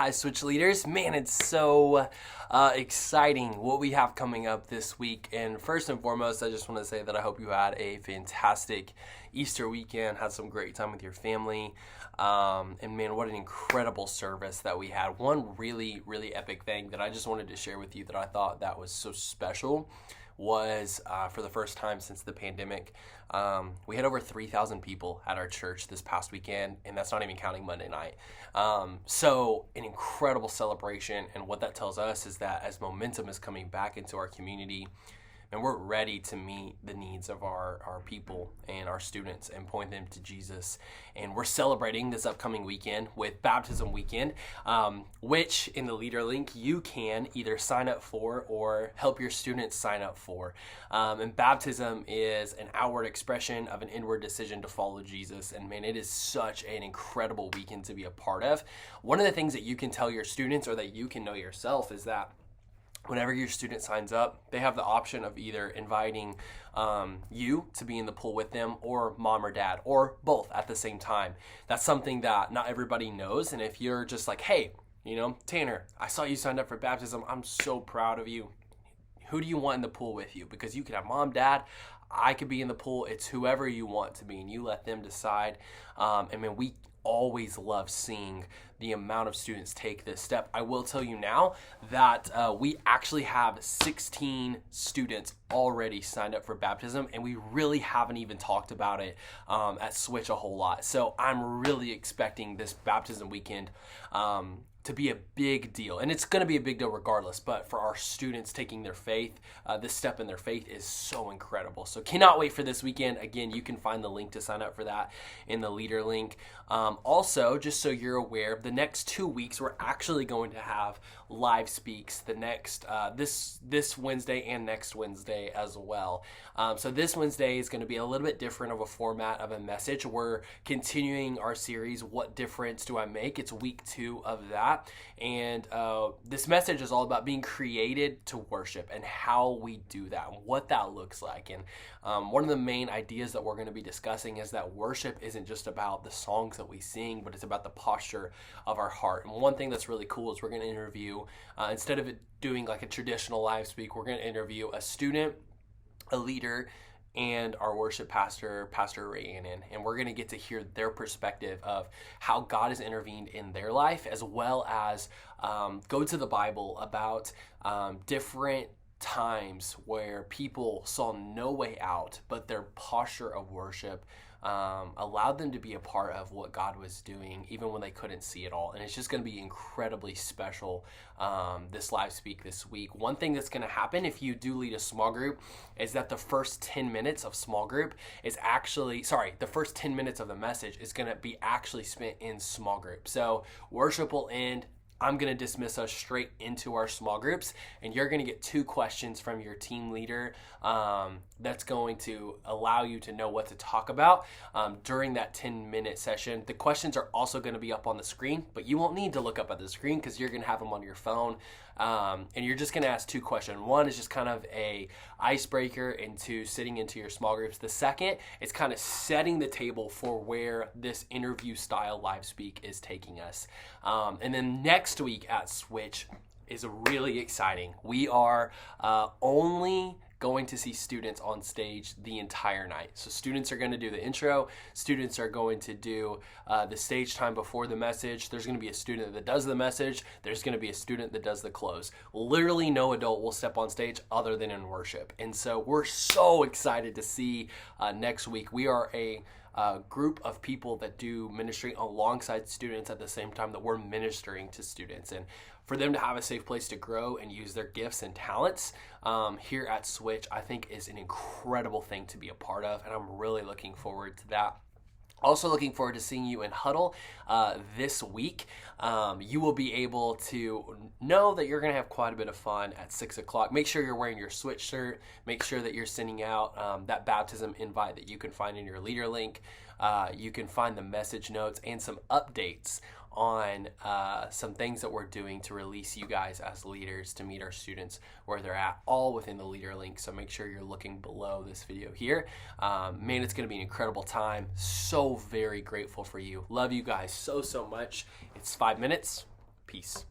Hi, Switch leaders. Man, it's so exciting what we have coming up this week. And first and foremost, I just want to say that I hope you had a fantastic Easter weekend, had some great time with your family. And man, what an incredible service that we had. One really, really epic thing that I just wanted to share with you that I thought that was so special was for the first time since the pandemic, we had over 3,000 people at our church this past weekend, and that's not even counting Monday night. So an incredible celebration, and what that tells us is that as momentum is coming back into our community, and we're ready to meet the needs of our people and our students and point them to Jesus. And we're celebrating this upcoming weekend with Baptism Weekend, which in the leader link you can either sign up for or help your students sign up for. And baptism is an outward expression of an inward decision to follow Jesus. And man, it is such an incredible weekend to be a part of. One of the things that you can tell your students or that you can know yourself is that whenever your student signs up, they have the option of either inviting you to be in the pool with them or mom or dad or both at the same time. That's something that not everybody knows. And if you're just like, hey, Tanner, I saw you signed up for baptism. I'm so proud of you. Who do you want in the pool with you? Because you could have mom, dad, I could be in the pool. It's whoever you want to be, and you let them decide. And man, we always love seeing the amount of students take this step. I will tell you now that we actually have 16 students already signed up for baptism, and we really haven't even talked about it at Switch a whole lot. So I'm really expecting this baptism weekend to be a big deal. And it's going to be a big deal regardless, but for our students taking their faith, this step in their faith is so incredible. So cannot wait for this weekend. Again, you can find the link to sign up for that in the leader link. Also, just so you're aware, the next 2 weeks, we're actually going to have live speaks the next, this Wednesday and next Wednesday as well. So this Wednesday is going to be a little bit different of a format of a message. We're continuing our series, What Difference Do I Make? It's week 2 of that. And this message is all about being created to worship and how we do that and what that looks like. And one of the main ideas that we're going to be discussing is that worship isn't just about the songs that we sing, but it's about the posture of our heart. And one thing that's really cool is we're going to interview, instead of it doing like a traditional live speak, we're going to interview a student, a leader, and our worship pastor, Pastor Ray Annan. And we're going to get to hear their perspective of how God has intervened in their life, as well as go to the Bible about different times where people saw no way out, but their posture of worship allowed them to be a part of what God was doing, even when they couldn't see it all. And it's just going to be incredibly special, this live speak this week. One thing that's going to happen if you do lead a small group is that the first 10 minutes of small group is actually, the first 10 minutes of the message is going to be actually spent in small group. So worship will end. I'm going to dismiss us straight into our small groups, and you're going to get 2 questions from your team leader that's going to allow you to know what to talk about during that 10-minute session. The questions are also going to be up on the screen, but you won't need to look up at the screen because you're going to have them on your phone. And you're just going to ask 2 questions. One is just kind of a icebreaker into sitting into your small groups. The second is kind of setting the table for where this interview style live speak is taking us. And then next week at Switch is really exciting. We are only going to see students on stage the entire night. So students are going to do the intro. Students are going to do the stage time before the message. There's going to be a student that does the message. There's going to be a student that does the close. Literally no adult will step on stage other than in worship. And so we're so excited to see next week. We are a group of people that do ministry alongside students at the same time that we're ministering to students. And for them to have a safe place to grow and use their gifts and talents here at Switch, I think is an incredible thing to be a part of, and I'm really looking forward to that. Also looking forward to seeing you in Huddle this week. You will be able to know that you're going to have quite a bit of fun at 6 o'clock. Make sure you're wearing your Switch shirt. Make sure that you're sending out that baptism invite that you can find in your leader link. You can find the message notes and some updates on some things that we're doing to release you guys as leaders to meet our students where they're at, all within the leader link. So make sure you're looking below this video here. Man, it's going to be an incredible time. So very grateful for you. Love you guys so much. It's 5 minutes. Peace.